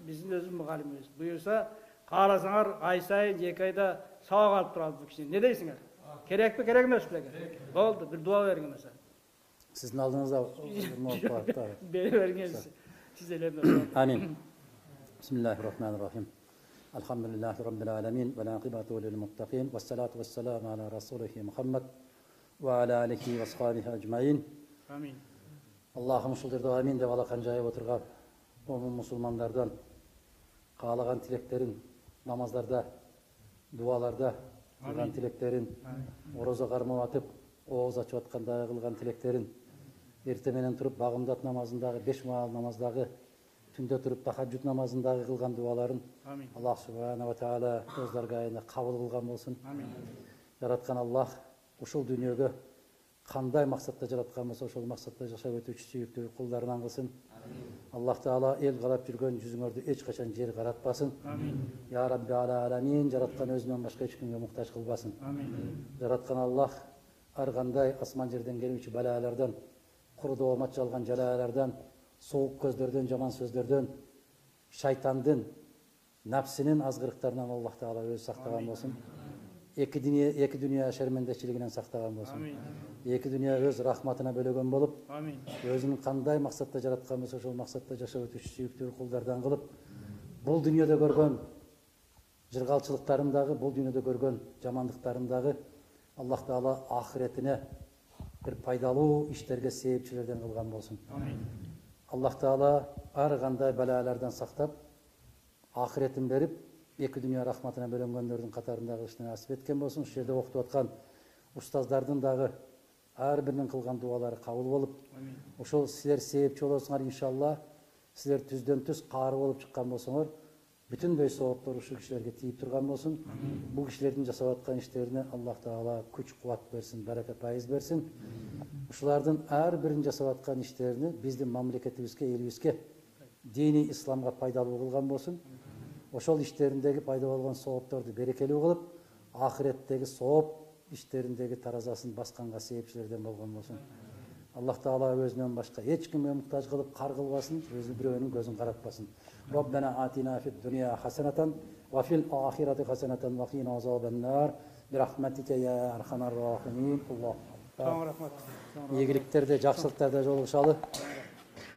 биздин өзү мугалимибиз. Буюрса, кааласаңар ай сайын 2 айда сабак алып турабыз бул кишиден. Не дейсиңер? Керекпи, керек эмеспи экен? Болду, бир дуа бериңиз. Сиздин алдыңызда Бере бергенсиз. Siz ellerine. Amin. Bismillahirrahmanirrahim. Elhamdülillahi Rabbil alemin ve l'aqibatu lil muttaqin ve salatu ve selamu ala Resulihi Muhammed ve ala alihi ve ashabihi ecmain. Amin. Allah'ım şuldirdi amin de vala kancayıp oturgan onun musulmanlardan kağlagan tileklerin namazlarda, dualarda kılgan tileklerin, oroza karmı atıp oğuz açıp atkanda kılgan tileklerin, ertemenen turup bağımdat namazındağı, 5 maal namazdagı, tünde turup tahajjud namazındağı kılgan duaların Allah subhanahu ve teala özlerge ayında kabul kılgan olsun. Yaratkan Allah uşul dünyöge qanday maqsadda jaratkan bolsa ошол мақсатта жашап өтүүчү сүйүктүү кулдарынан кылсын. Аллах Таала эл карап жүргөн жүзүңөрдү эч качан жер каратпасын. Я Рабби аламин, жараткан өзүнөн башка эч кимге муктаж кылбасын. Жараткан Аллах ар кандай асман жерден келүүчү балалардан, курдоо матчалган жалалардан, суук көздөрдөн, жаман сөздөрдөн, шайтандын, напсинин азгырыктарынан Аллах Таала өзү сактаган болсун. Эки дүнүйө шермендечилигинен сактаган болсун. Эки дүнүйө өз рахматына бөлөгөн болуп, өзүнүн кандай максатта жараткан болсо ошол максатта жашап өтүшү сүйүктүү кулдардан кылып, бул дүйнөдө көргөн жыргалчылыктарындагы, бул дүйнөдө көргөн жамандыктарындагы Аллах Таала ахиретине бир пайдалуу иштерге себепчилерден кылган болсун. Аллах Таала ар кандай балалардан сактап, ахиретин берип, эки дүнүйө рахматына бөлөнгөндөрдүн катарында кылышты насип эткен болсун. Ушул жерде окутуп аткан устаздардын дагы ар биринин кылган дуалары кабыл болуп, ошол силер себепчи болосуңар иншалла. Силер түздөн түз каары болуп чыккан болсоңор, бүтүндөй сооптор ушул кишилерге тийип турган болсун. Бул кишилердин жасап аткан иштерине Аллах Таала күч кубат берсин, барака пайыз берсин. Ушулардын ар бирин жасап аткан иштерини биздин мамлекетибизге, элибизге, дини исламга пайдалуу кылган болсун. Ошол иштериндеги пайда болгон соопторду берекелүү кылып, ахиреттеги сооп иштериндеги таразасын басканга себепчилерден болгон болсун. Аллах Таала өзүнөн башка эч кимге муктаж кылып кар кылбасын, өзү бирөөнүн көзүн каратпасын. Роббана атина фид дунья хасанатан ва фил ахирати хасанатан ва кина азабан-нар бирахматика я архамар рахимин. Аллах. Игиликтерде, жакшылыктарда жолугушалы.